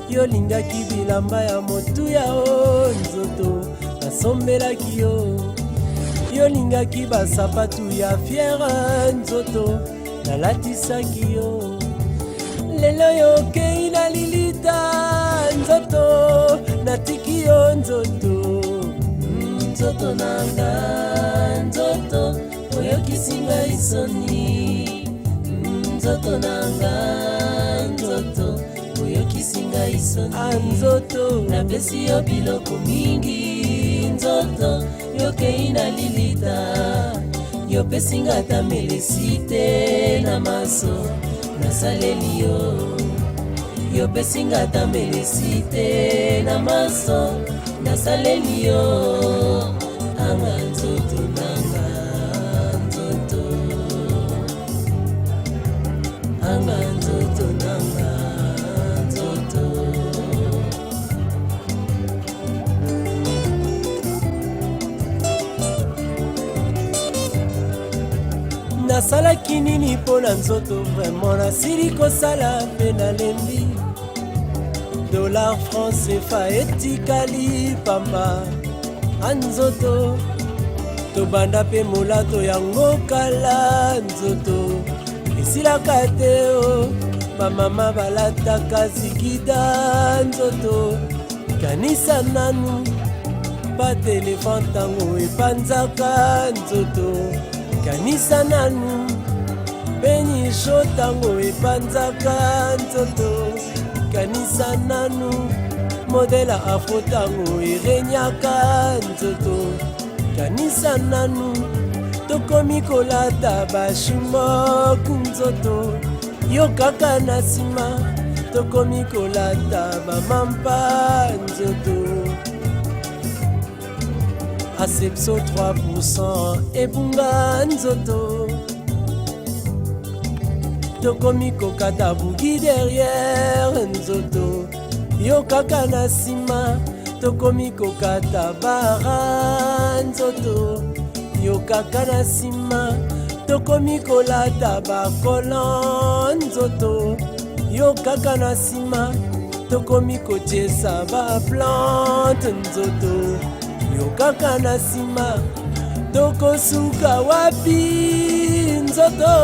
Yo lingaki bilamba ya motuya o nzoto nasombelaki yo lingaki basapatu ya fiere nzoto nalatisaki yo lelo yokei na lilita nzoto natiki yo nzoto nanga nzoto oyokisinga isoni nzoto nanga nzoto oyokisinga isoni nzoto napesi yo biloko mingi nzoto yokei na lilita yopesinga ta melesite na maso nasaleli yopesinga ta melesite na maso nasaleli anga nzoto nanga nzoto anga nzoto nanga nzoto nasalaki nini mpo na nzoto vraiment nasili kosala mpe nalembi dollar franc CFA etikali pamba anzoto tobanda mpe molato yango kala nzoto esilaka te bamama balataka zikida nzoto kanisa nanu batelefone ntango epanzaka nzoto kanisa nanu benyisho ntango epanzaka nzoto kanisa nanu modela afro ntango erenyaka nzoto kanisa nanu tokomi kolata bashimoku nzoto yo kaka na nsima tokomi kolata bamampa nzoto Asepso 3% ebunga nzoto tokomi kokata bugi derrière nzoto yo kaka na nsima tokomi kokata bara nzoto yo kaka na nsima tokomi kolata bakolon nzoto yo kaka na nsima tokomi kotiesa baplante nzoto yo kaka na nsima tokosuka wapi nzoto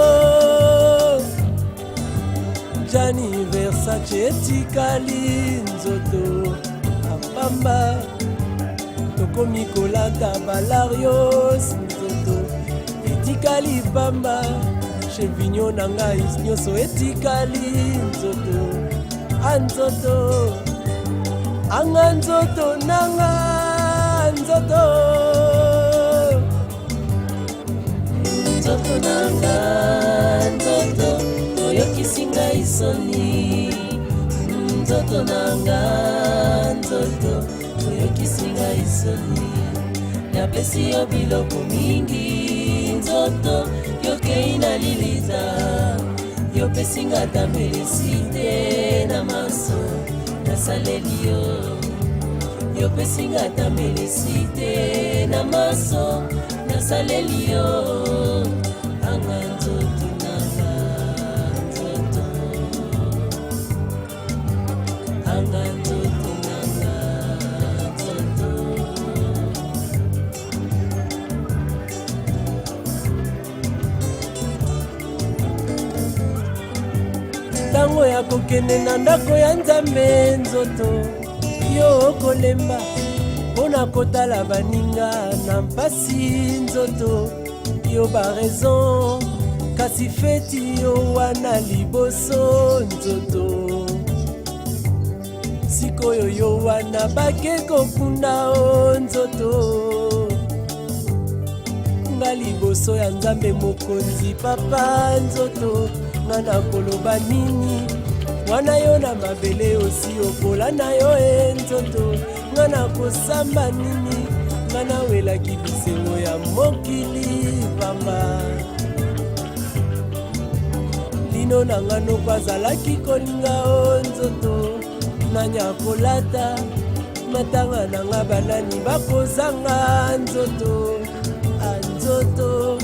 Gianni Versace etikali nzoto apamba tokomi kolata balarios nzoto etikali pamba chevinyo na ngai nyonso etikali nzoto anzoto anga nzoto nanga nzoto nzoto nanga nzoto oyokisinga isoni nzoto nanga nzoto oyokisinga isoni napesi yo biloko mingi nzoto yokei na lilita yopesinga ta melisite na maso nasaleli yopesinga ta melisite na maso nasaleli anga nzoto nanga nzoto anga nzoto nanga nzoto ntango ya kokende na ndako ya nzambe nzoto yo kolemba mpona kotala baninga na mpasi nzoto yo baraison kasi feti yo wana liboso nzoto sikoyo yo wana bake kokunda nzoto nga liboso ya nzambe mokonzi papa nzoto nga na koloba nini wana yo na mabele osi okola na yo nzoto nga na kosamba nini nga nawelaki bisengo ya mokili pamba lino na nga noko azalaki kolinga nzoto nanya kolata matanga na nga banani bakozanga nzoto anzoto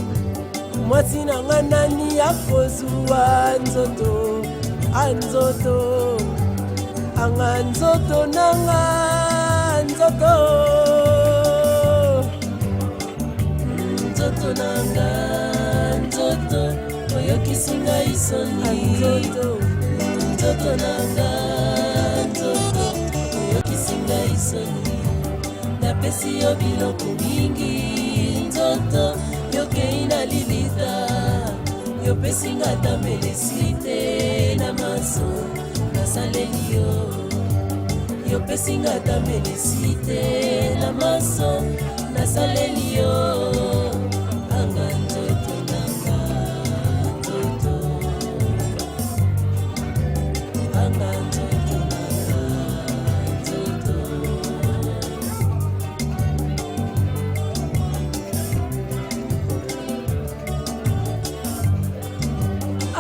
mwasi na nga nani akozwa nzoto anzoto anga nzoto nanga nzoto nzoto nanga nzoto oyokisi ngai soni nzoto nanga nzoto oyokisi ngai soni napesi yo biloko mingi nzoto yokei na lilita yopesi nga tambelesi te na maso nasaleli yo yopesi nga tambelesi te na maso nasaleli yo anga nzoto nanga nzoto anga nzoto nanga nzoto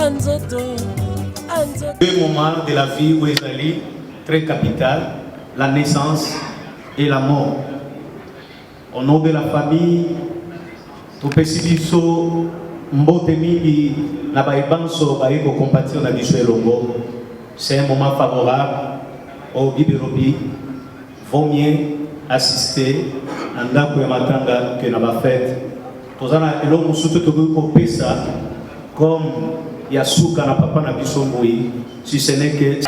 anzoto anzoto. Deux moments de la vie où Ezali très capital, la naissance et la mort. Au nom de la famille, topesi biso mbote mingi na baibanso baiko compatir na biso elongo. C'est un moment favorable au Biberobi. Vaut mieux assister à ndako ya matanga que na ba fête. Tozana elongo sutu toko pesa comme Yasuka na papa na biso mbui si ce n'est que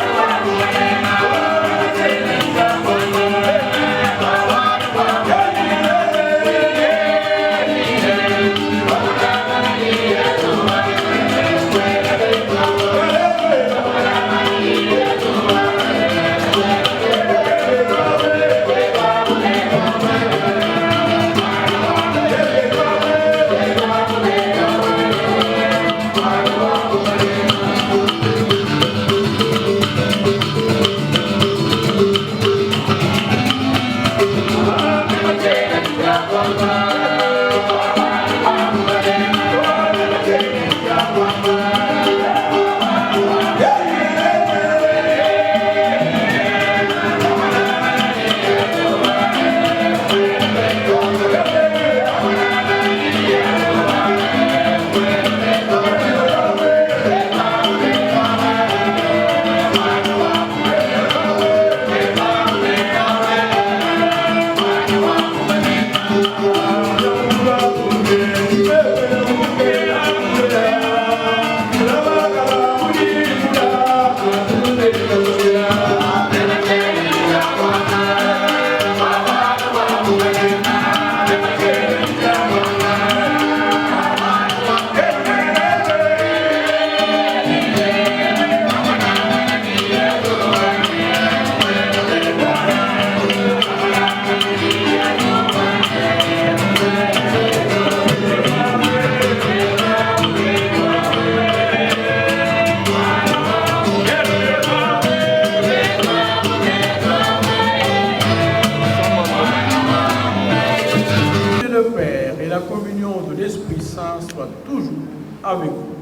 soit toujours avec vous.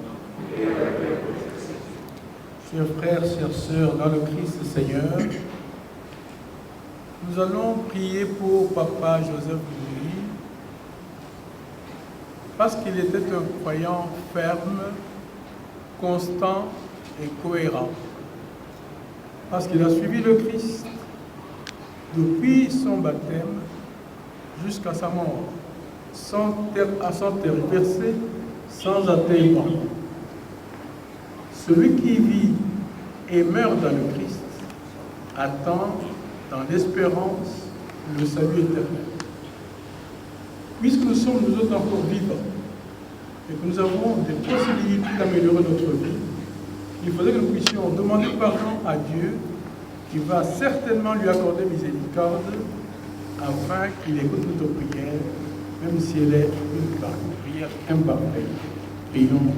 Chers frères, chères sœurs, dans le Christ Seigneur, nous allons prier pour Papa Joseph Louis, parce qu'il était un croyant ferme, constant et cohérent, parce qu'il a suivi le Christ depuis son baptême jusqu'à sa mort, sans tergiverser, sans atténuement. Celui qui vit et meurt dans le Christ attend dans l'espérance le salut éternel. Puisque nous sommes nous autres encore vivants et que nous avons des possibilités d'améliorer notre vie, il faudrait que nous puissions demander pardon à Dieu, qui va certainement lui accorder miséricorde afin qu'il écoute notre prière, même si elle est une prière imparfaite. Prions.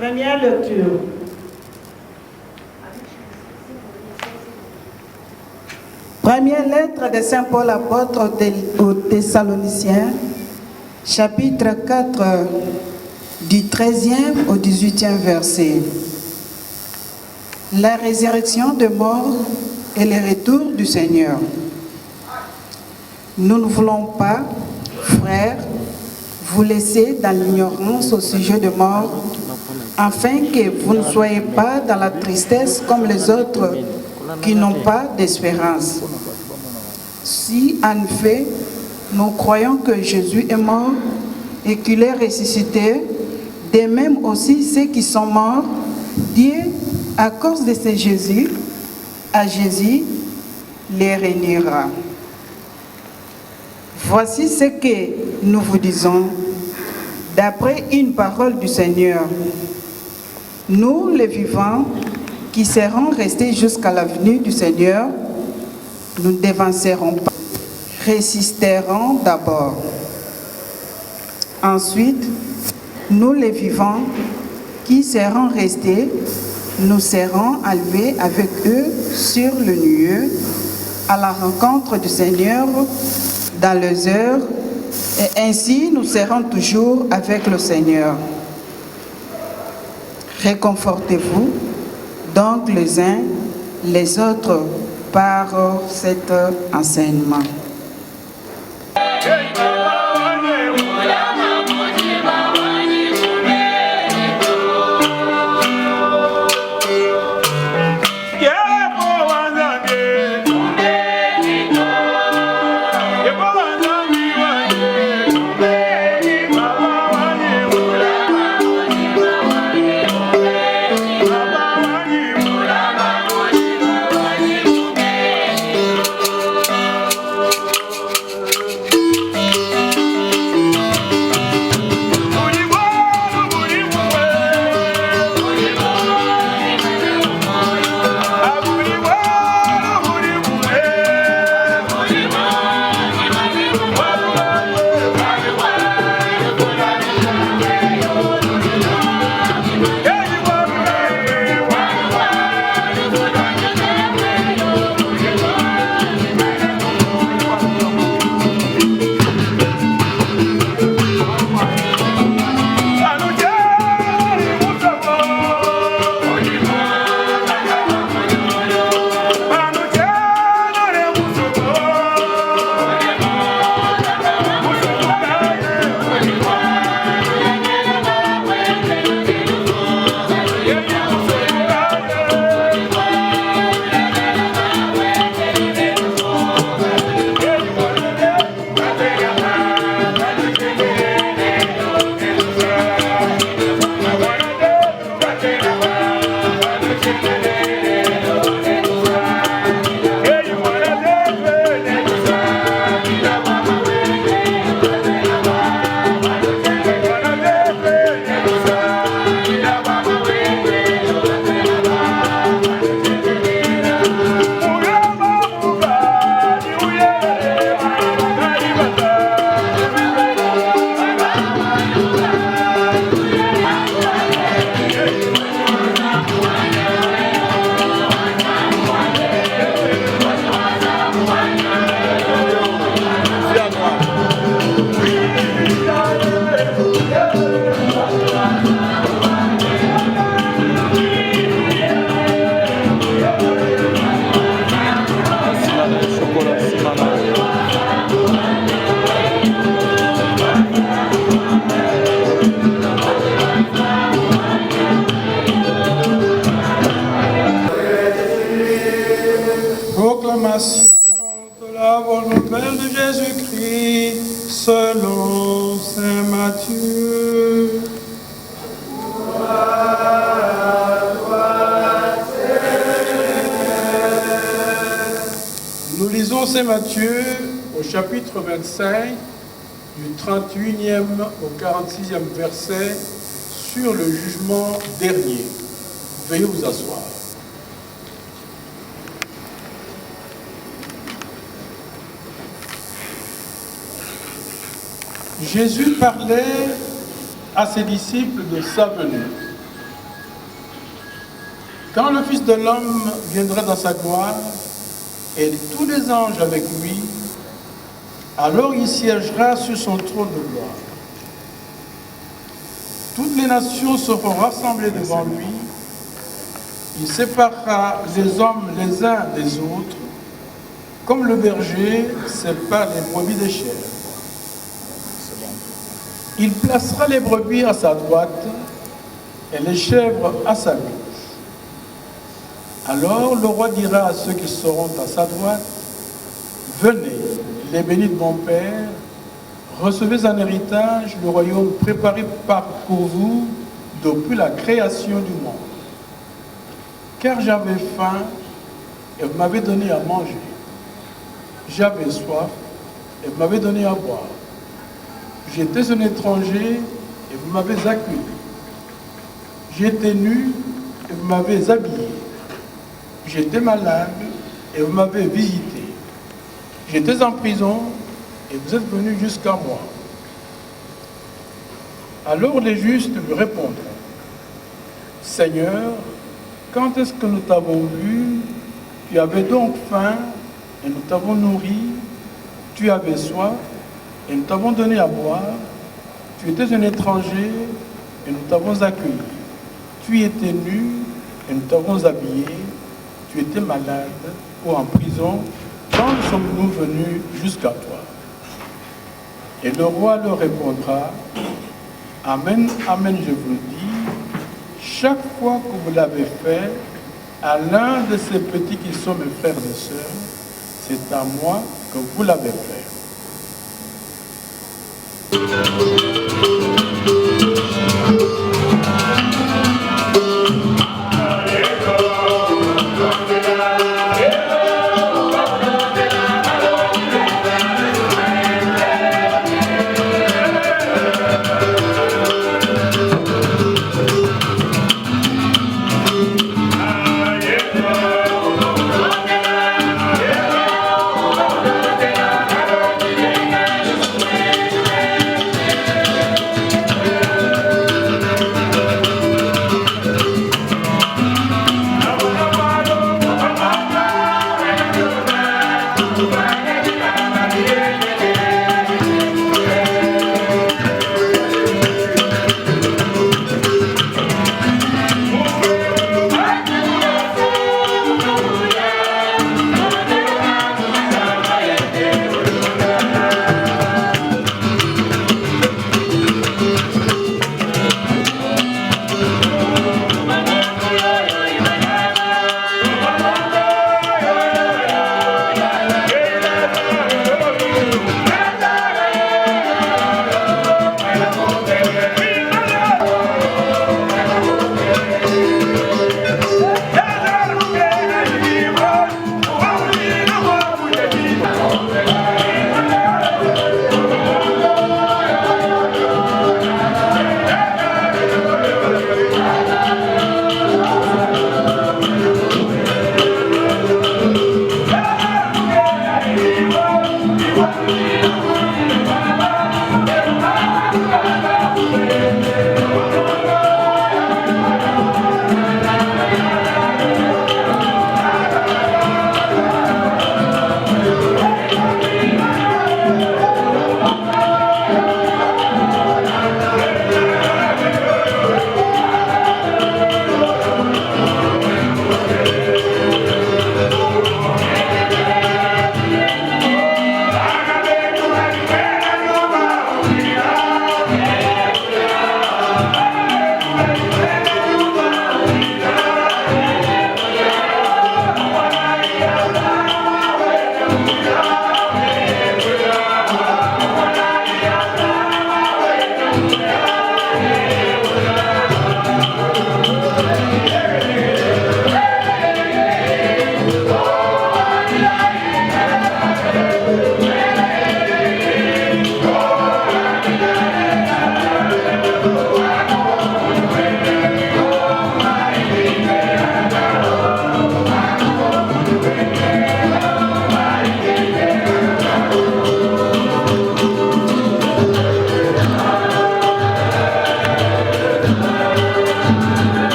Première lecture. Première lettre de Saint Paul apôtre aux Thessaloniciens, chapitre 4, du 13e au 18e verset. La résurrection des morts et le retour du Seigneur. Nous ne voulons pas, frères, vous laisser dans l'ignorance au sujet de mort, afin que vous ne soyez pas dans la tristesse comme les autres qui n'ont pas d'espérance. Si, en effet, nous croyons que Jésus est mort et qu'il est ressuscité, de même aussi ceux qui sont morts, Dieu, à cause de ce Jésus, à Jésus, les réunira. Voici ce que nous vous disons, d'après une parole du Seigneur. Nous, les vivants, qui serons restés jusqu'à la venue du Seigneur, nous ne dévancerons pas, résisterons d'abord. Ensuite, nous, les vivants, qui serons restés, nous serons enlevés avec eux sur le nuée, à la rencontre du Seigneur dans les heures, et ainsi nous serons toujours avec le Seigneur. Réconfortez-vous donc les uns les autres par cet enseignement. Proclamation de la bonne nouvelle de Jésus-Christ selon saint Matthieu. Nous lisons saint Matthieu au chapitre 25, du 31e au 46e verset, sur le jugement dernier. Veuillez vous asseoir. Jésus parlait à ses disciples de sa venue. Quand le Fils de l'homme viendra dans sa gloire, et tous les anges avec lui, alors il siégera sur son trône de gloire. Toutes les nations seront rassemblées devant lui. Il séparera les hommes les uns des autres, comme le berger sépare les brebis des chèvres. Il placera les brebis à sa droite et les chèvres à sa gauche. Alors le roi dira à ceux qui seront à sa droite, « Venez, les bénis de mon Père, recevez en héritage le royaume préparé pour vous depuis la création du monde. Car j'avais faim et vous m'avez donné à manger. J'avais soif et vous m'avez donné à boire. J'étais un étranger et vous m'avez accueilli. J'étais nu et vous m'avez habillé. J'étais malade et vous m'avez visité. J'étais en prison et vous êtes venus jusqu'à moi. » Alors les justes lui répondront, « Seigneur, quand est-ce que nous t'avons vu? Tu avais donc faim et nous t'avons nourri. Tu avais soif et nous t'avons donné à boire. Tu étais un étranger et nous t'avons accueilli. Tu étais nu et nous t'avons habillé. Tu étais malade ou en prison. Quand sommes-nous venus jusqu'à toi? » Et le roi leur répondra, « Amen, amen, je vous le dis, chaque fois que vous l'avez fait à l'un de ces petits qui sont mes frères et sœurs, c'est à moi que vous l'avez fait. » Thank you.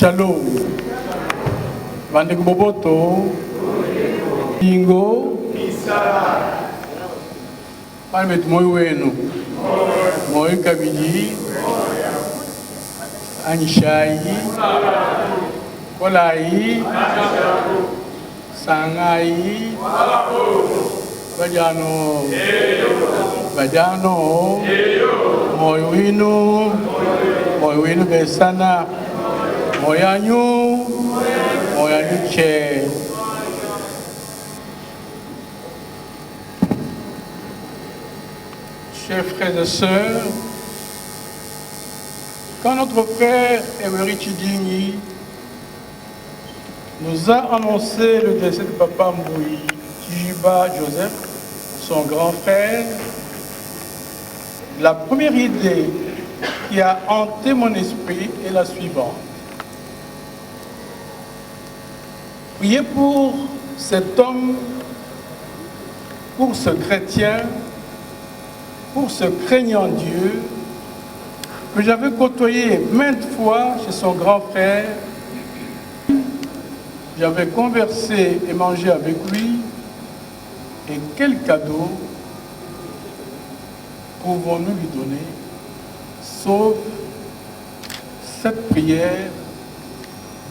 Shalom. Bandeko Boboto. Ingo. Palmet moyo wenu. Moyo kabili. Anishai. Kolai. Sangai. Bajano. Bajano. Moyo winu besana. Moyanyu che. Chers frères et sœurs, quand notre frère Emery Chidini nous a annoncé le décès de Papa Mbouyi Tijiba Joseph, son grand frère, la première idée qui a hanté mon esprit est la suivante. Priez pour cet homme, pour ce chrétien, pour ce craignant Dieu, que j'avais côtoyé maintes fois chez son grand frère. J'avais conversé et mangé avec lui. Et quel cadeau pouvons-nous lui donner, sauf cette prière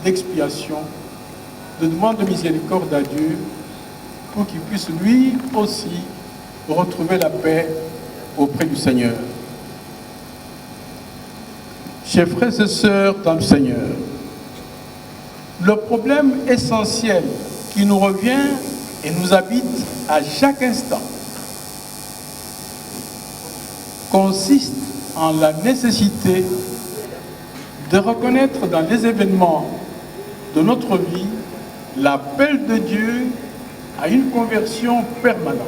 d'expiation, de demande de miséricorde à Dieu, pour qu'il puisse lui aussi retrouver la paix auprès du Seigneur. Chers frères et sœurs dans le Seigneur, le problème essentiel qui nous revient et nous habite à chaque instant consiste en la nécessité de reconnaître dans les événements de notre vie l'appel de Dieu à une conversion permanente.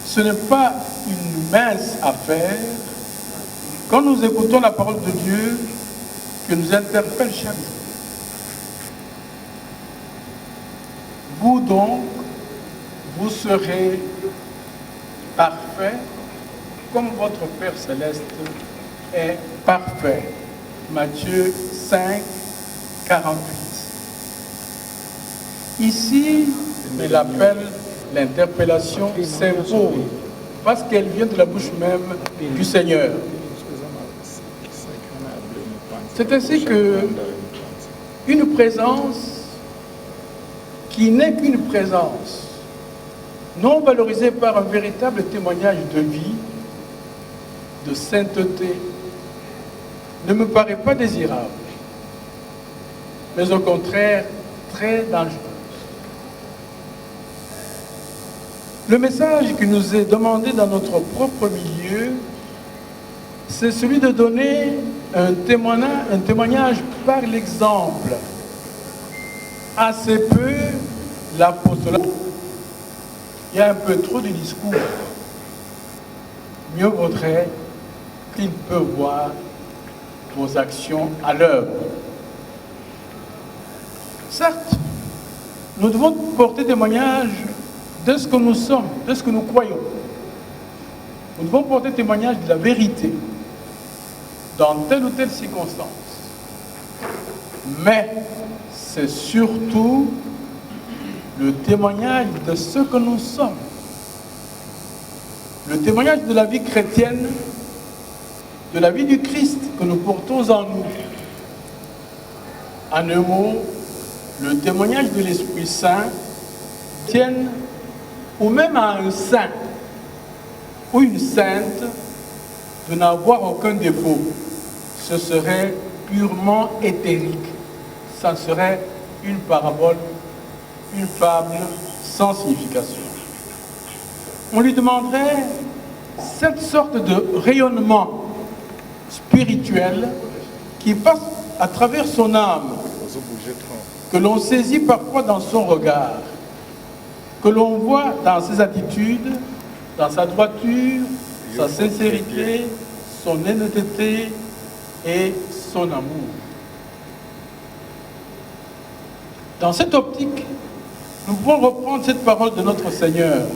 Ce n'est pas une mince affaire quand nous écoutons la parole de Dieu qui nous interpelle chaque jour. Vous donc, vous serez parfaits comme votre Père Céleste est parfait. Matthieu 5, 48. Ici, il appelle l'interpellation s'impose parce qu'elle vient de la bouche même du Seigneur. C'est ainsi que une présence qui n'est qu'une présence, non valorisée par un véritable témoignage de vie, de sainteté, ne me paraît pas désirable, mais au contraire très dangereuse. Le message qui nous est demandé dans notre propre milieu, c'est celui de donner un témoignage par l'exemple. Assez peu l'apostolat. Il y a un peu trop de discours. Mieux vaudrait qu'il peut voir vos actions à l'œuvre. Certes, nous devons porter témoignage de ce que nous sommes, de ce que nous croyons. Nous devons porter témoignage de la vérité dans telle ou telle circonstance. Mais c'est surtout le témoignage de ce que nous sommes. Le témoignage de la vie chrétienne, de la vie du Christ que nous portons en nous. En un mot, le témoignage de l'Esprit Saint tienne ou même à un saint ou une sainte de n'avoir aucun défaut. Ce serait purement éthérique. Ça serait une parabole, une fable sans signification. On lui demanderait cette sorte de rayonnement spirituel qui passe à travers son âme, que l'on saisit parfois dans son regard, que l'on voit dans ses attitudes, dans sa droiture, sa sincérité, son honnêteté et son amour. Dans cette optique, nous pouvons reprendre cette parole de notre Seigneur.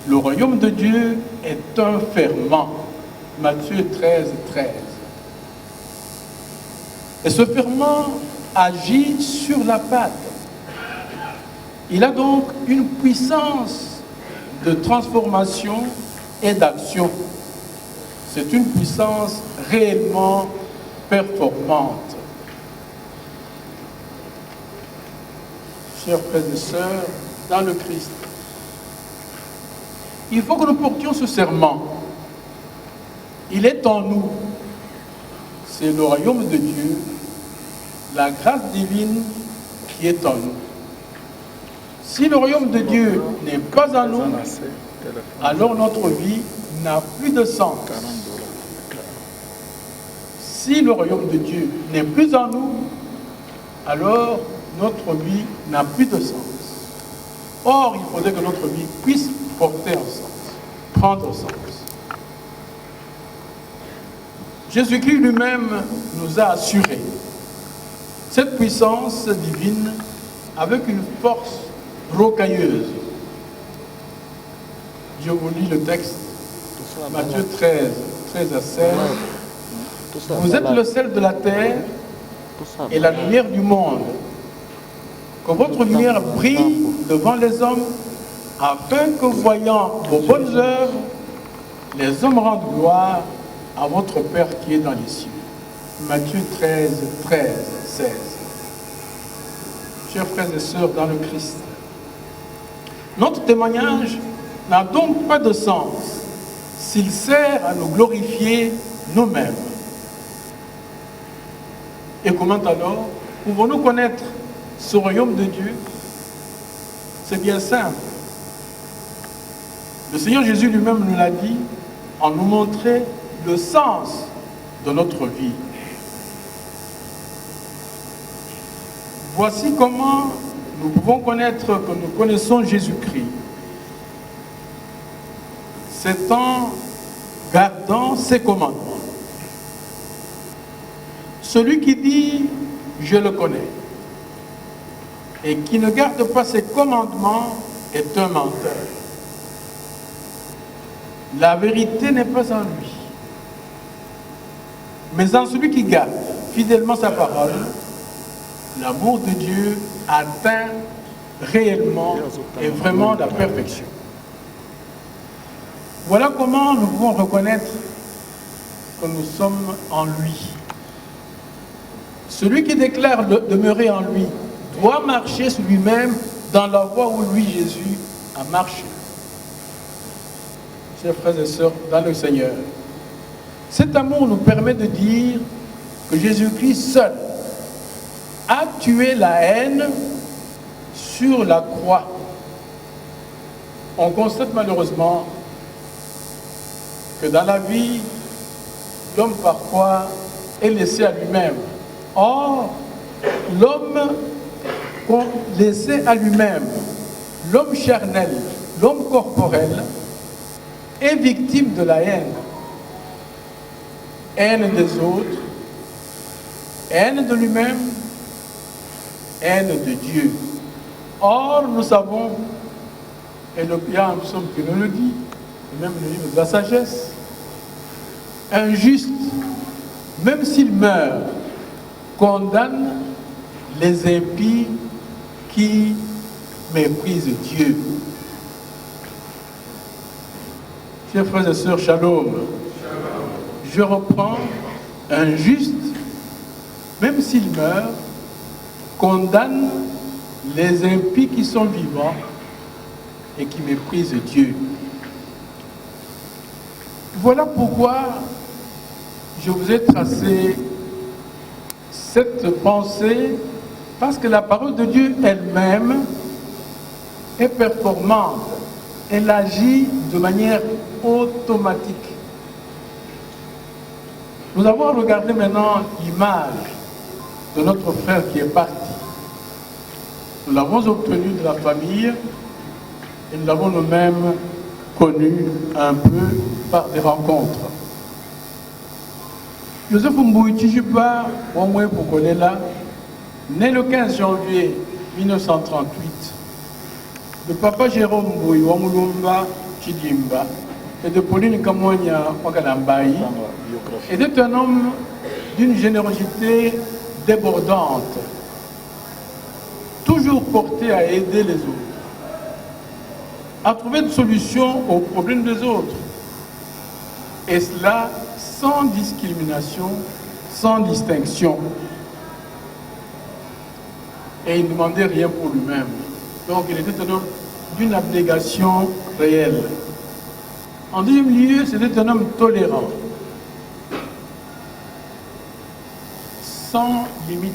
Le royaume de Dieu est un ferment. Matthieu 13, 13. Et ce ferment agit sur la pâte. Il a donc une puissance de transformation et d'action. C'est une puissance réellement performante. Chers frères et sœurs, dans le Christ, il faut que nous portions ce serment. Il est en nous. C'est le royaume de Dieu, la grâce divine qui est en nous. Si le royaume de Dieu n'est pas en nous, alors notre vie n'a plus de sens. Si le royaume de Dieu n'est plus en nous, alors notre vie n'a plus de sens. Or, il faudrait que notre vie puisse porter un sens, prendre sens. Jésus-Christ lui-même nous a assuré cette puissance divine avec une force rocailleuse. Je vous lis le texte, Matthieu 13, 13 à 16. Vous êtes le sel de la terre et la lumière du monde. Que votre lumière brille devant les hommes, afin que, voyant vos bonnes œuvres, les hommes rendent gloire à votre Père qui est dans les cieux. Matthieu 13, 13, 16. Chers frères et sœurs dans le Christ, notre témoignage n'a donc pas de sens s'il sert à nous glorifier nous-mêmes. Et comment alors pouvons-nous connaître ce royaume de Dieu? C'est bien simple. Le Seigneur Jésus lui-même nous l'a dit en nous montrant le sens de notre vie. Voici comment nous pouvons connaître que nous connaissons Jésus-Christ. C'est en gardant ses commandements. Celui qui dit « je le connais » et qui ne garde pas ses commandements est un menteur. La vérité n'est pas en lui, mais en celui qui garde fidèlement sa parole. L'amour de Dieu atteint réellement et vraiment la perfection. Voilà comment nous pouvons reconnaître que nous sommes en lui. Celui qui déclare demeurer en lui doit marcher sur lui-même dans la voie où lui, Jésus, a marché. Chers frères et sœurs, dans le Seigneur, cet amour nous permet de dire que Jésus-Christ seul a tué la haine sur la croix. On constate malheureusement que dans la vie, l'homme parfois est laissé à lui-même. Or, l'homme laissé à lui-même, l'homme charnel, l'homme corporel, est victime de la haine. Haine des autres, haine de lui-même, haine de Dieu. Or, nous savons, et il y a un psaume qui nous le dit, et même le livre de la sagesse, un juste, même s'il meurt, condamne les impies qui méprisent Dieu. Chers frères et sœurs, shalom. Je reprends, un juste, même s'il meurt, condamne les impies qui sont vivants et qui méprisent Dieu. Voilà pourquoi je vous ai tracé cette pensée, parce que la parole de Dieu elle-même est performante. Elle agit de manière automatique. Nous avons regardé maintenant l'image de notre frère qui est parti. Nous l'avons obtenu de la famille et nous l'avons nous-mêmes connu un peu par des rencontres. Joseph Mbouitijiba, né le 15 janvier 1938, de papa Jérôme Mbouy Wamulumba Chidimba et de Pauline Kamonia Wakalambaï, était un homme d'une générosité débordante, toujours portée à aider les autres, à trouver une solution aux problèmes des autres. Et cela sans discrimination, sans distinction. Et il ne demandait rien pour lui-même. Donc il était un homme d'une abnégation réelle. En deuxième lieu, c'était un homme tolérant, sans limite,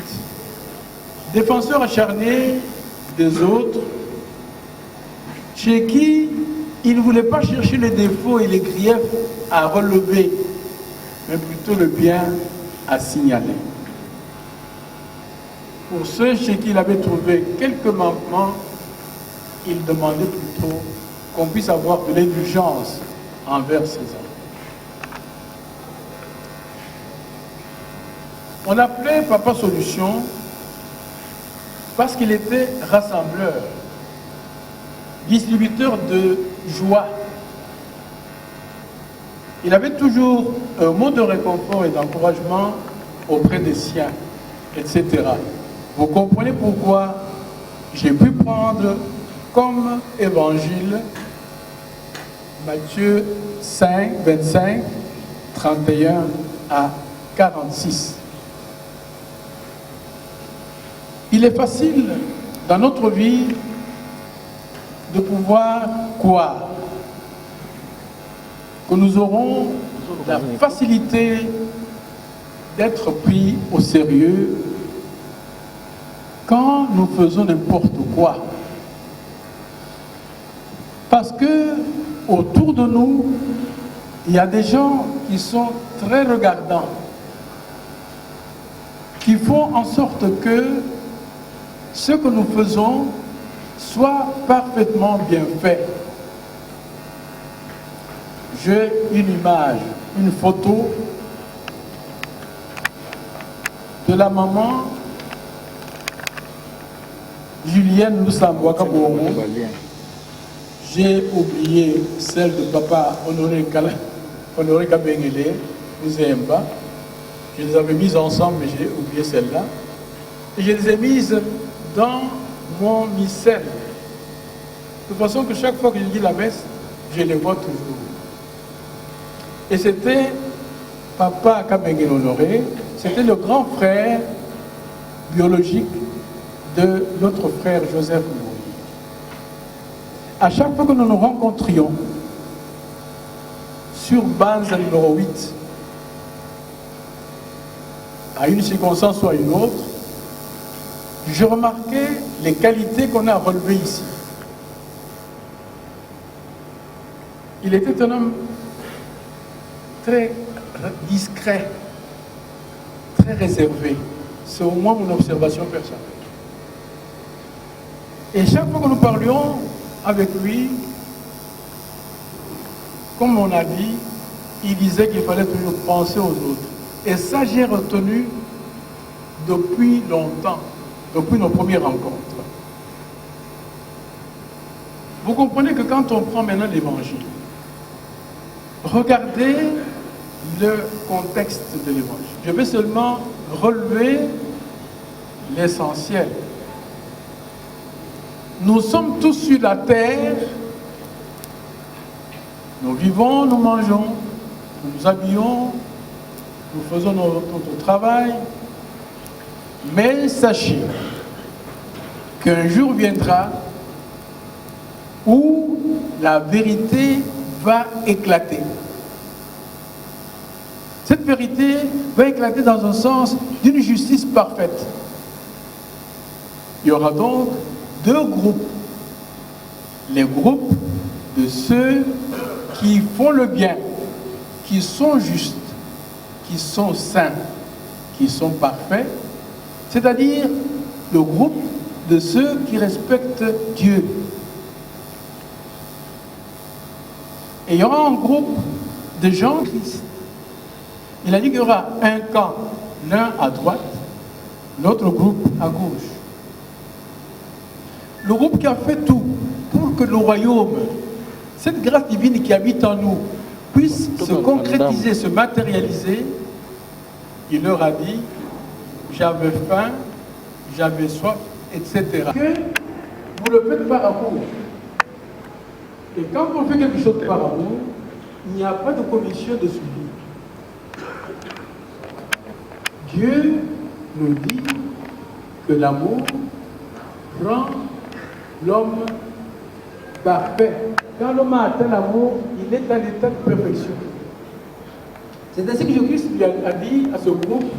défenseur acharné des autres, chez qui il ne voulait pas chercher les défauts et les griefs à relever, mais plutôt le bien à signaler. Pour ceux chez qui il avait trouvé quelques manquements, il demandait plutôt qu'on puisse avoir de l'indulgence envers ces hommes. On l'appelait Papa Solution parce qu'il était rassembleur, distributeur de joie. Il avait toujours un mot de réconfort et d'encouragement auprès des siens, etc. Vous comprenez pourquoi j'ai pu prendre comme évangile Matthieu 5, 25, 31 à 46. Il est facile dans notre vie de pouvoir croire que nous aurons la facilité d'être pris au sérieux quand nous faisons n'importe quoi. Parce que autour de nous, il y a des gens qui sont très regardants, qui font en sorte que ce que nous faisons soit parfaitement bien fait. J'ai une image, une photo de la maman Julienne Lusambouaka Bongo. J'ai oublié celle de papa Honoré Kabengele, Nzemba. Je les avais mises ensemble, mais j'ai oublié celle-là. Et je les ai mises dans mon missel. De façon que chaque fois que je dis la messe, je les vois toujours. Et c'était papa Kabengele Honoré, c'était le grand frère biologique de notre frère Joseph Mouri. À chaque fois que nous nous rencontrions sur Banza numéro 8, à une circonstance ou à une autre, je remarquais les qualités qu'on a relevées ici. Il était un homme très discret, très réservé. C'est au moins mon observation personnelle. Et chaque fois que nous parlions avec lui, comme on a dit, il disait qu'il fallait toujours penser aux autres. Et ça, j'ai retenu depuis longtemps, depuis nos premières rencontres. Vous comprenez que quand on prend maintenant l'évangile, regardez le contexte de l'évangile. Je vais seulement relever l'essentiel. Nous sommes tous sur la terre, nous vivons, nous mangeons, nous nous habillons, nous faisons notre travail, mais sachez qu'un jour viendra où la vérité va éclater. Cette vérité va éclater dans un sens d'une justice parfaite. Il y aura donc deux groupes. Les groupes de ceux qui font le bien, qui sont justes, qui sont saints, qui sont parfaits, c'est-à-dire le groupe de ceux qui respectent Dieu. Et il y aura un groupe de gens Christ. Il a dit qu'il y aura un camp, l'un à droite, l'autre groupe à gauche. Le groupe qui a fait tout pour que le royaume, cette grâce divine qui habite en nous, puisse se concrétiser, se matérialiser, il leur a dit, j'avais faim, j'avais soif, etc. Que vous le faites par amour. Et quand on fait quelque chose par amour, il n'y a pas de commission de suivi. Dieu nous dit que l'amour rend l'homme parfait. Quand l'homme a atteint l'amour, il est en état de perfection. C'est ainsi que Jésus-Christ lui a dit à ce groupe,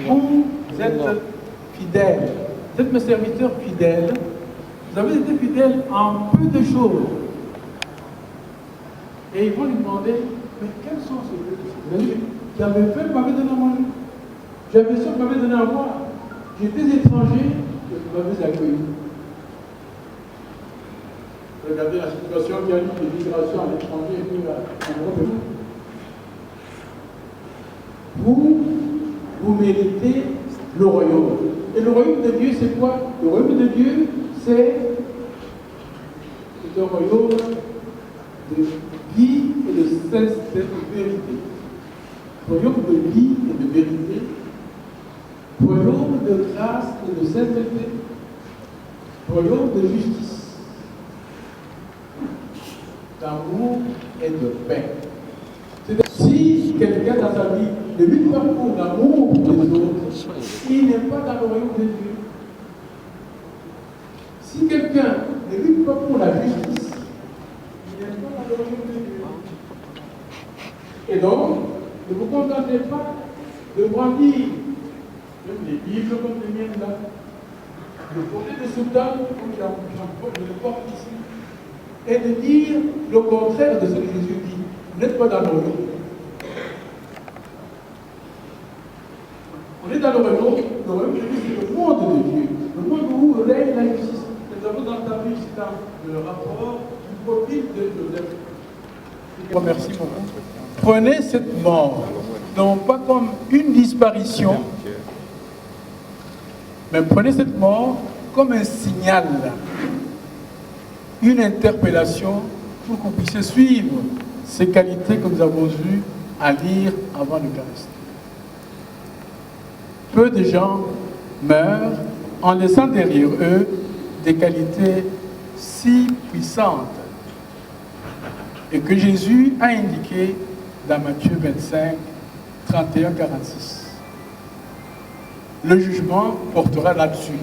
vous êtes fidèles, vous êtes mes serviteurs fidèles, vous avez été fidèles en peu de choses. Et ils vont lui demander, mais quels sont ces peu de choses? J'avais faim, m'avait donné à manger. J'avais soif, m'avait donné à boire. J'étais étranger, vous m'avez accueilli. Regardez la situation qui a eu des migrations à l'étranger et puis vous méritez le royaume. Et le royaume de Dieu, c'est quoi? Le royaume de Dieu, c'est un royaume de vie et de sincérité, de vérité. Royaume de vie et de vérité. Royaume de grâce et de sainteté. Royaume de justice. D'amour et de paix. Si quelqu'un dans sa vie ne lutte pas pour l'amour pour les autres, il n'est pas dans le royaume de Dieu. Si quelqu'un ne lutte pas pour la justice, il n'est pas dans le royaume de Dieu. Et donc, ne vous contentez pas de brandir même les Bibles comme les miennes là, de porter des soutanes comme je le porte ici, et de dire le contraire de ce que Jésus dit. Vous n'êtes pas dans le royaume. On est dans le royaume de Dieu, c'est le monde de Dieu, le monde où règne la justice. Nous avons entendu ici dans le rapport du profil de Joseph. Remercie beaucoup. Prenez cette mort, non pas comme une disparition, mais prenez cette mort comme un signal, une interpellation pour que vous puissiez suivre ces qualités que nous avons eues à lire avant l'Eucharistie. Peu de gens meurent en laissant derrière eux des qualités si puissantes et que Jésus a indiquées dans Matthieu 25, 31, 46. Le jugement portera là-dessus.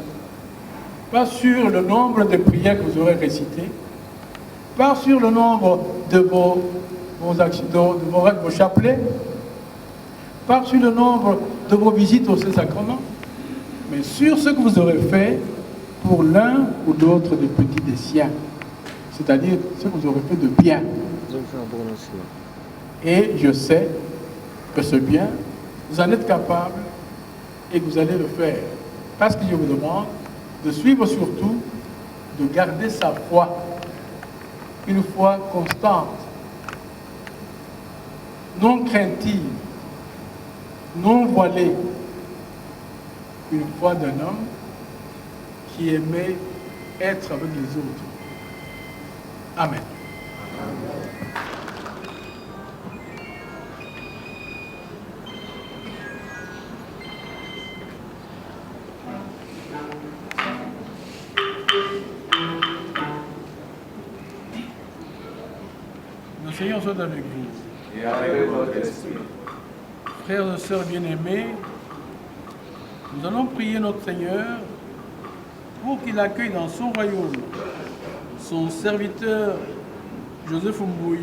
Pas sur le nombre de prières que vous aurez récitées, pas sur le nombre de vos chapelets, pas sur le nombre de vos visites au Saint-Sacrement, mais sur ce que vous aurez fait pour l'un ou l'autre des petits des siens, c'est-à-dire ce que vous aurez fait de bien. Et je sais que ce bien, vous en êtes capable et que vous allez le faire. Parce que je vous demande de suivre surtout, de garder sa foi, une foi constante, non craintive, non voilée, une foi d'un homme qui aimait être avec les autres. Amen. Le Seigneur soit avec vous. Et avec votre esprit. Frères et sœurs bien-aimés, nous allons prier notre Seigneur pour qu'il accueille dans son royaume son serviteur Joseph Mbouyi,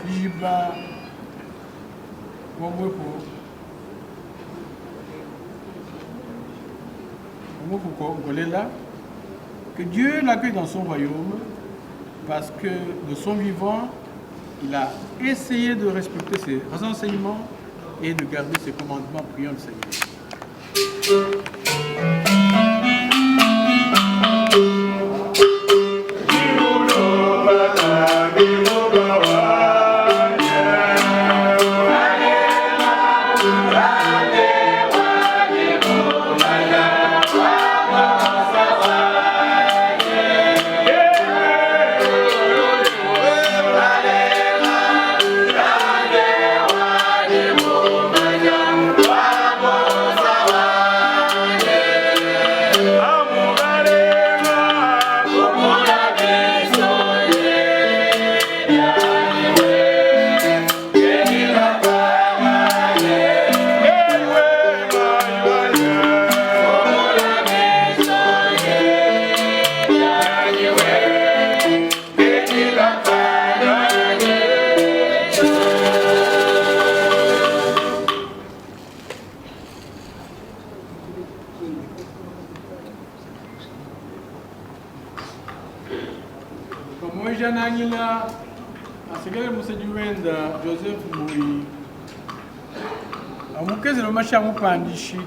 Fijiba, Ngolela, que Dieu l'accueille dans son royaume parce que de son vivant, il a essayé de respecter ses enseignements et de garder ses commandements. Prions le Seigneur. Oh Pamoja na Angela asigale musejuwenda Joseph Mui amukeze no masha mupandishi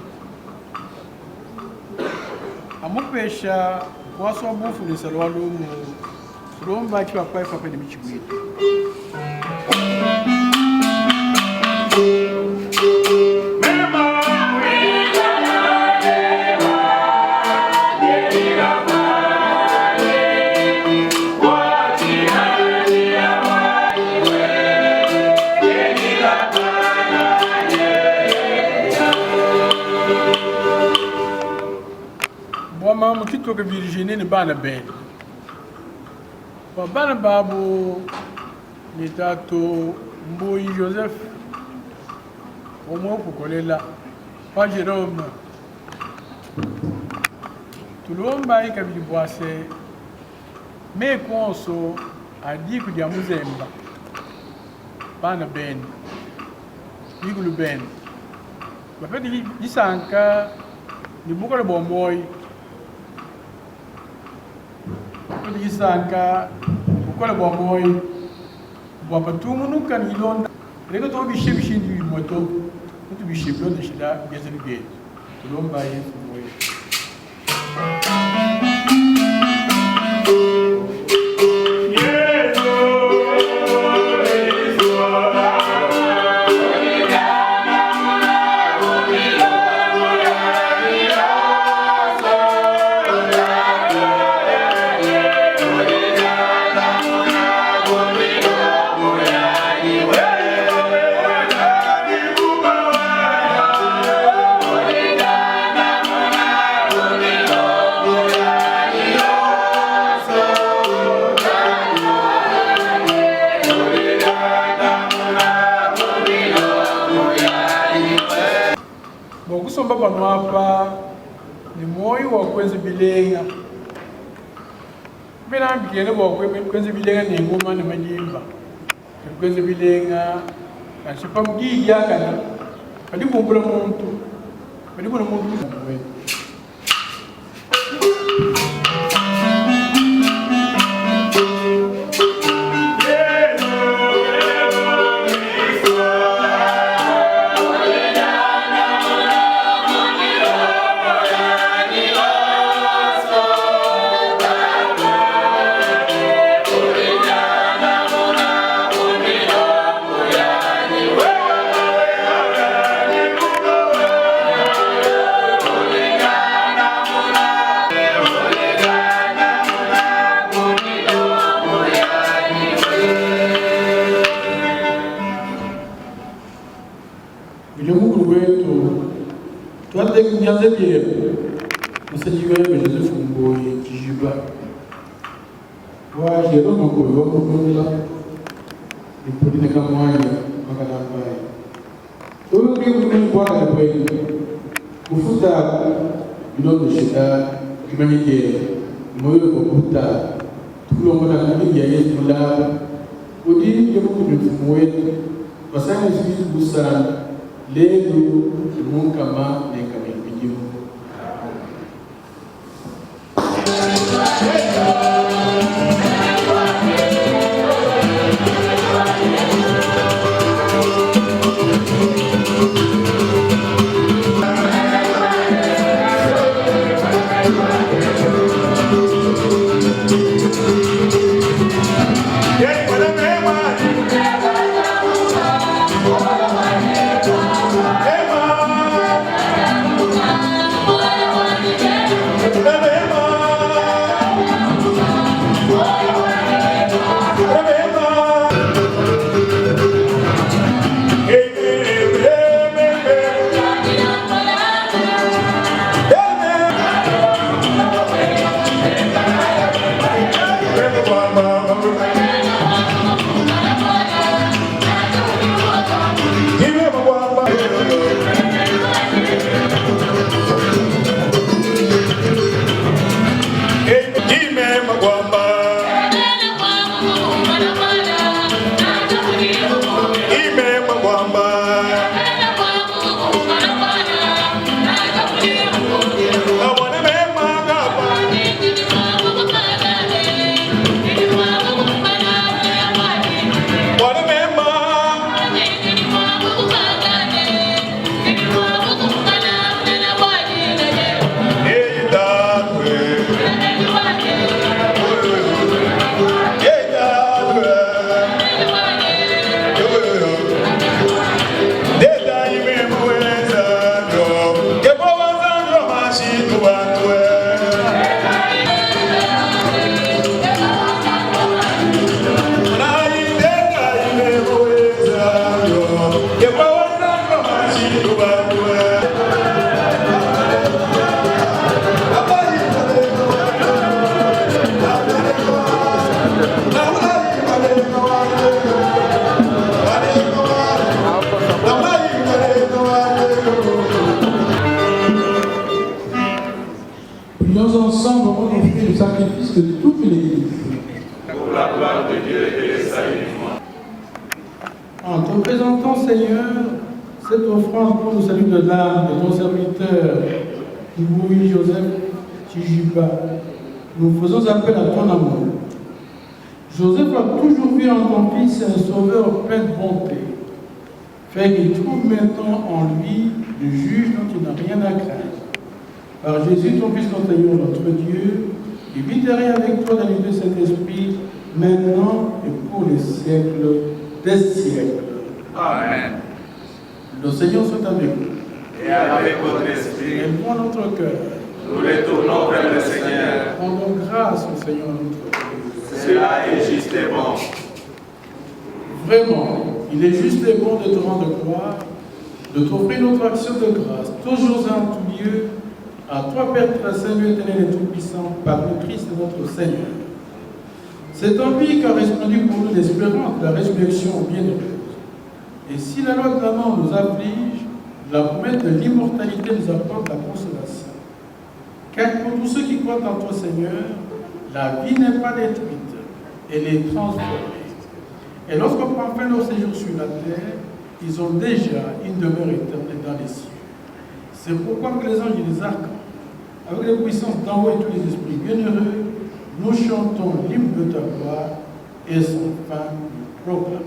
amupesha waso bufu ni salwalo mu romba kiwa kwa papa ni michigwito Mama mkito ke Virginie ni bana ben. Bana babu ni tato Mbui Joseph omo kukolela pa Jerome. Tulomba ikabili bwase me konso adi ku dia muzemba. Bana ben. Igulu ben. Bapedi disanka ni bukole bomoy. Isanka ukola bwa moyo bwa patumu nuka ni londa rega to bishe ndi moto mutu bishe londa shida geze bige tulomba yesu moyo Kusomba pano hapa ni moyo wa kwenzi bilenga. Bila mbikele wa kwenzi bilenga ni ngoma na majimba. Kwenzi bilenga na sipa mgigi yakana. Padibu mbula muntu. Padibu na muntu. Nyanze bie musenyiwe Joseph Mboyi Kijiba wa jero mako yo mukunda ipudi na mwanya makalamba huyo ndio kwa kweli kufuta ndio shida kimenye moyo kufuta tulomba na kadi ya Yesu la udi ndio mfumo wetu basani sisi busara leo Mungu kama Nous ensemble avons offert le sacrifice de toute l'Église. Pour la gloire de Dieu et le salut du monde. En te présentant, Seigneur, cette offrande pour le salut de l'âme de ton serviteur, Louis Joseph Chijiba, nous faisons appel à ton amour. Joseph a toujours vu en ton fils un sauveur plein de bonté. Fais qu'il trouve maintenant en lui le juge dont il n'a rien à craindre. Par Jésus, ton Fils, notre Seigneur, notre Dieu, qui vit avec toi dans l'unité de Saint-Esprit, maintenant et pour les siècles des siècles. Amen. Le Seigneur soit avec vous. Et avec votre esprit, Élevons notre cœur. nous les tournons vers le Seigneur. Rendons grâce au Seigneur notre Dieu. Cela est juste et bon. Vraiment, il est juste et bon de te rendre gloire, de t'offrir notre action de grâce, toujours et en tout lieu, à toi, Père très saint, Dieu éternel et tout-puissant, par le Christ notre Seigneur. C'est en lui qu'a répondu pour nous l'espérance de la résurrection bienheureuse. Et si la loi de la mort nous afflige, la promesse de l'immortalité nous apporte la consolation. Car pour tous ceux qui croient en toi, Seigneur, la vie n'est pas détruite, elle est transformée. Et lorsqu'on prend fin leur séjour sur la terre, ils ont déjà une demeure éternelle dans les cieux. C'est pourquoi avec les anges et les archanges, avec les puissances d'en haut et tous les esprits bienheureux, nous chantons l'hymne de ta gloire et son fin nous proclame.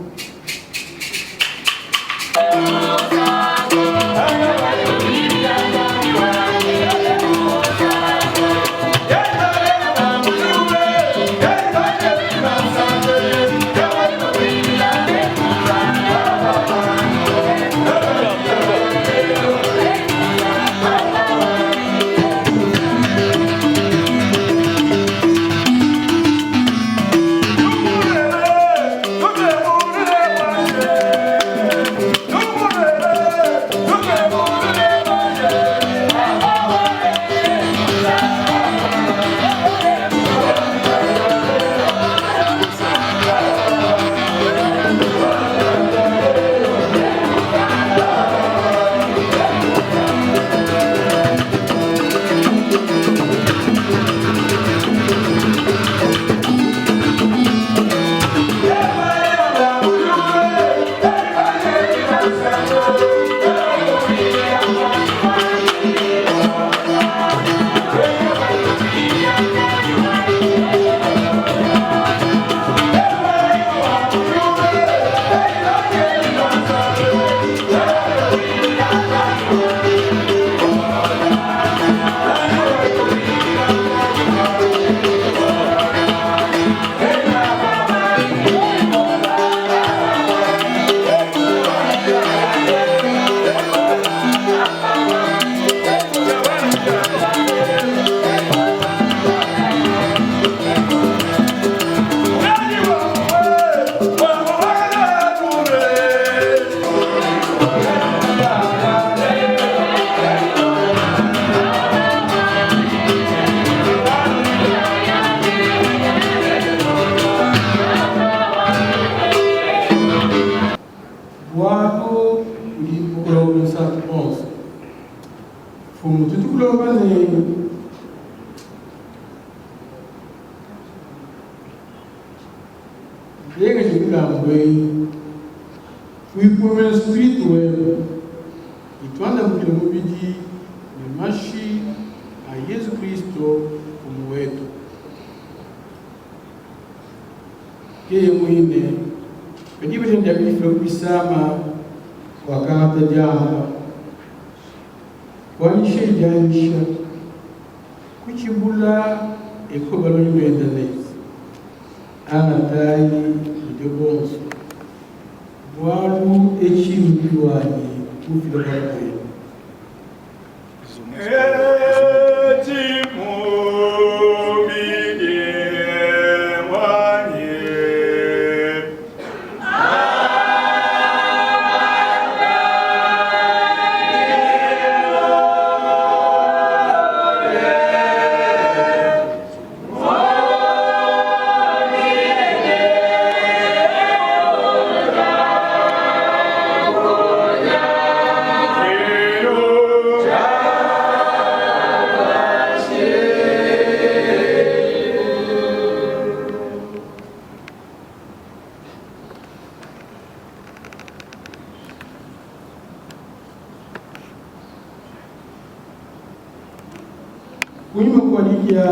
kunyuma kuwalikia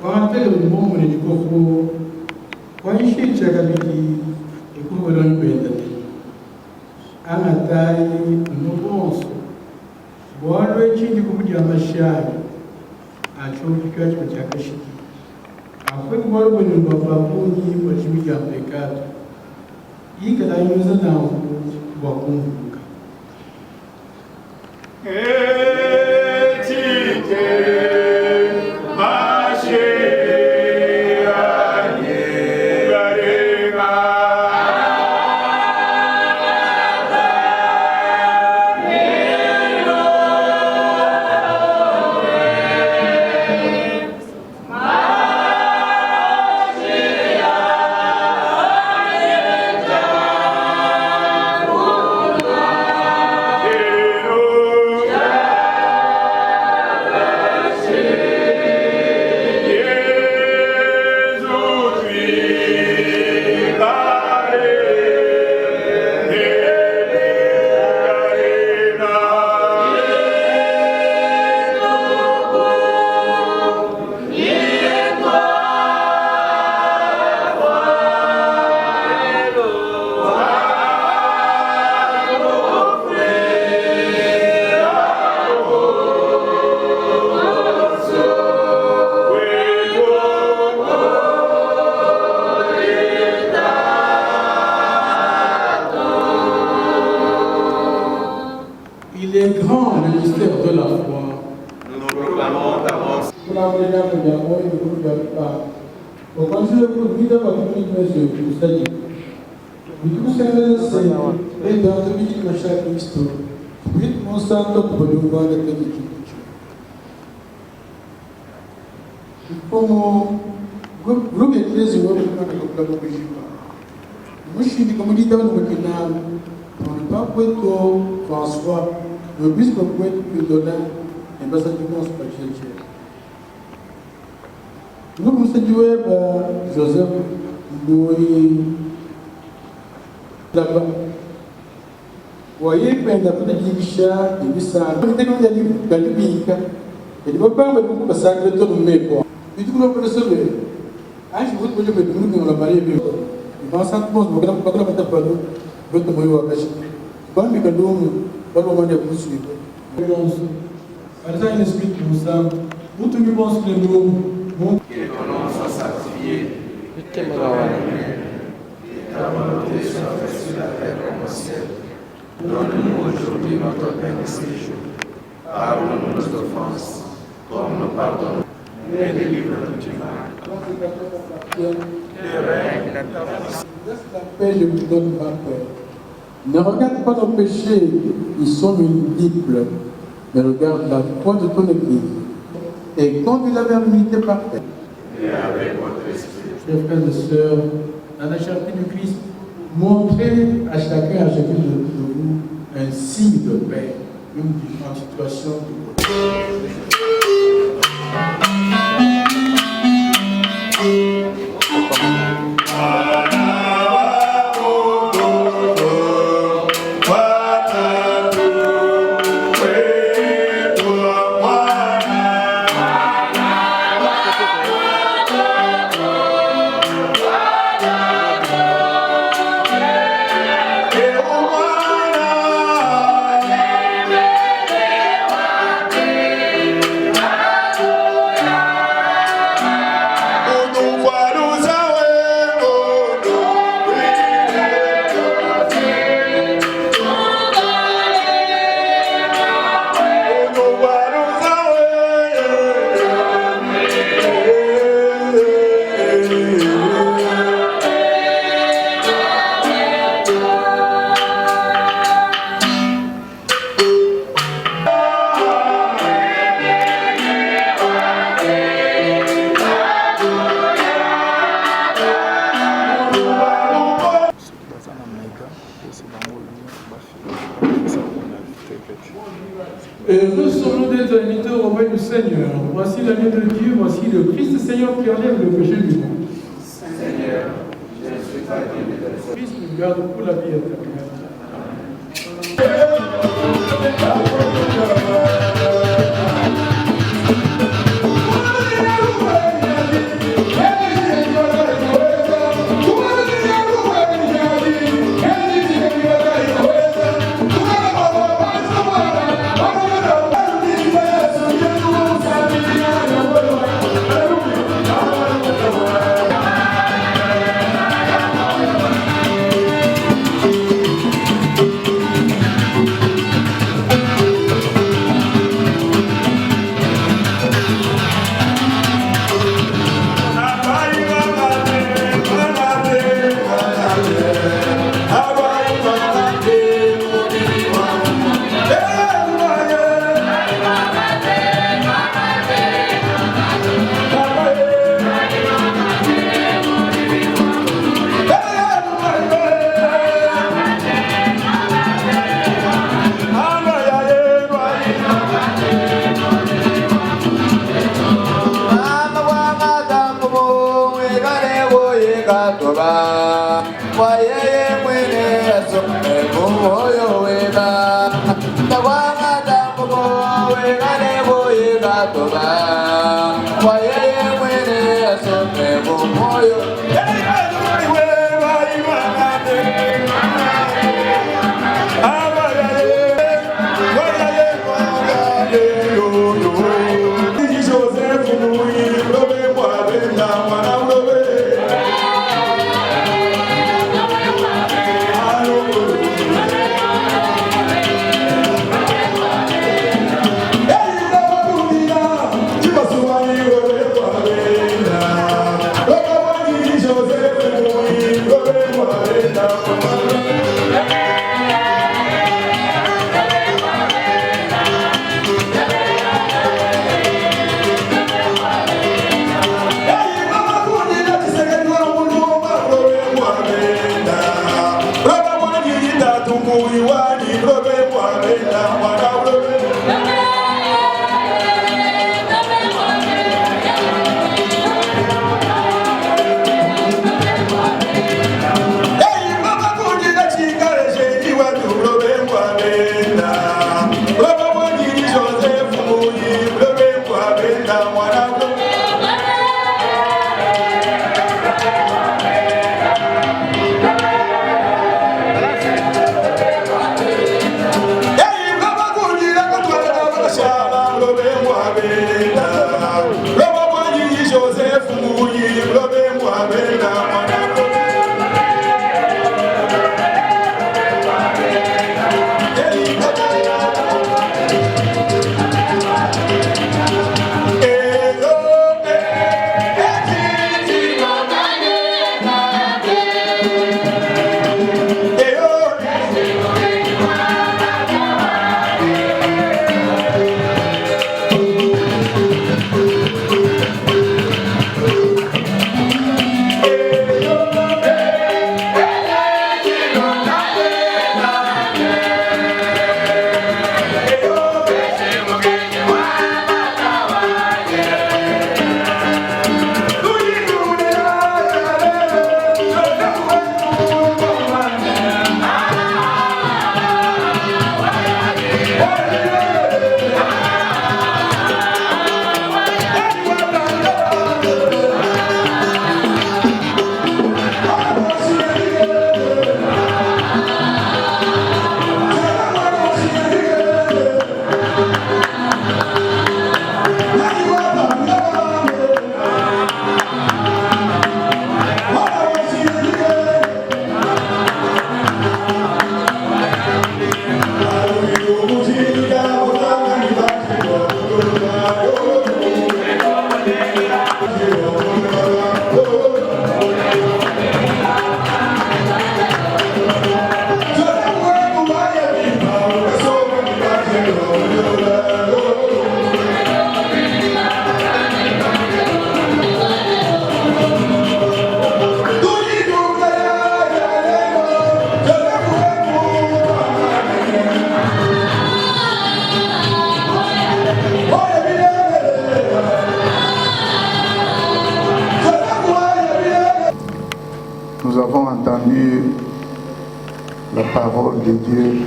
wanataka mbomo ni koko waishi chaka biki ikuwa loni benda anatai nubonso bwalwe chindi kubuja amashari achofika chiko chakashiki akwe bwalwe ni bababuni wachimija pekatu ikala yuza na wakumbuka Como grupo de 13 anos que eu trabalho com o Mochi de comunidade no final, on pas poéto François, le bisque poète que donner et basa du monde par Jésus. Nous nous séduire Joseph Louis là-bas. Voyez quand la petite Gisha et Bissa, on était dans le bique. Et il va pas me passer le tour de mes poids. Et tout le monde peut se lever. Ah, je vous dis que nous avons marié. Il va s'en prendre, vous ne pouvez pas mettre pas nous. Votre moyen à cacher. Bon, mais que nous, pas le moment de poursuivre. Alors, il explique pour ça. Vous tous les bons que nous, que ton nom soit sanctifié, que ton règne, que ta volonté soit faite sur la terre comme au ciel. Donne-nous aujourd'hui notre pain de ces jours. Pardonne-nous nos offenses, comme nous pardonnons. Et délivre-nous du mal. Le règne, la paix, je vous donne ma paix. Ne regarde pas nos péchés, ils sont multiples, mais regarde la foi de ton Église. Et conduis la verminité par terre. et avec votre esprit. Chers frères et sœurs, dans la charité du Christ, montrez à chacun, à chacune de vous, un signe de paix, même en situation de Heureux sommes-nous d'être invités au royaume du Seigneur. Voici l'année de Dieu, voici le Christ Seigneur qui enlève le péché du monde. Seigneur, je ne suis pas digne de le Christ nous garde pour la vie éternelle. faire. Nous avons entendu la parole de Dieu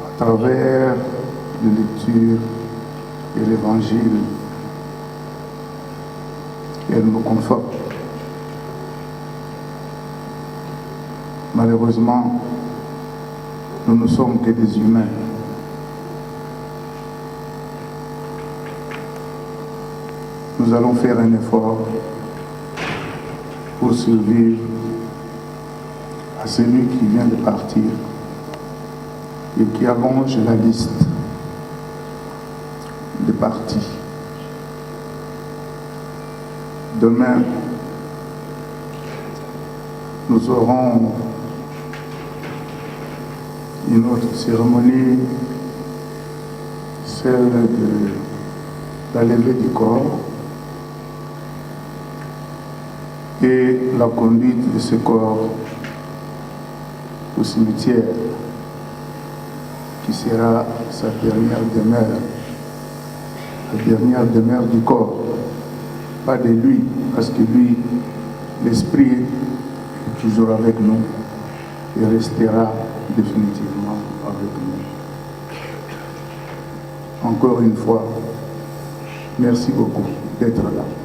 à travers la lecture de l'Évangile. Elle nous conforte. Malheureusement, nous ne sommes que des humains. Nous allons faire un effort pour survivre à celui qui vient de partir et qui allonge la liste des partis. Demain, nous aurons une autre cérémonie, celle de la levée du corps et la conduite de ce corps au cimetière, qui sera sa dernière demeure, la dernière demeure du corps, pas de lui, parce que lui, l'esprit est toujours avec nous et restera définitivement avec nous. Encore une fois, Merci beaucoup d'être là.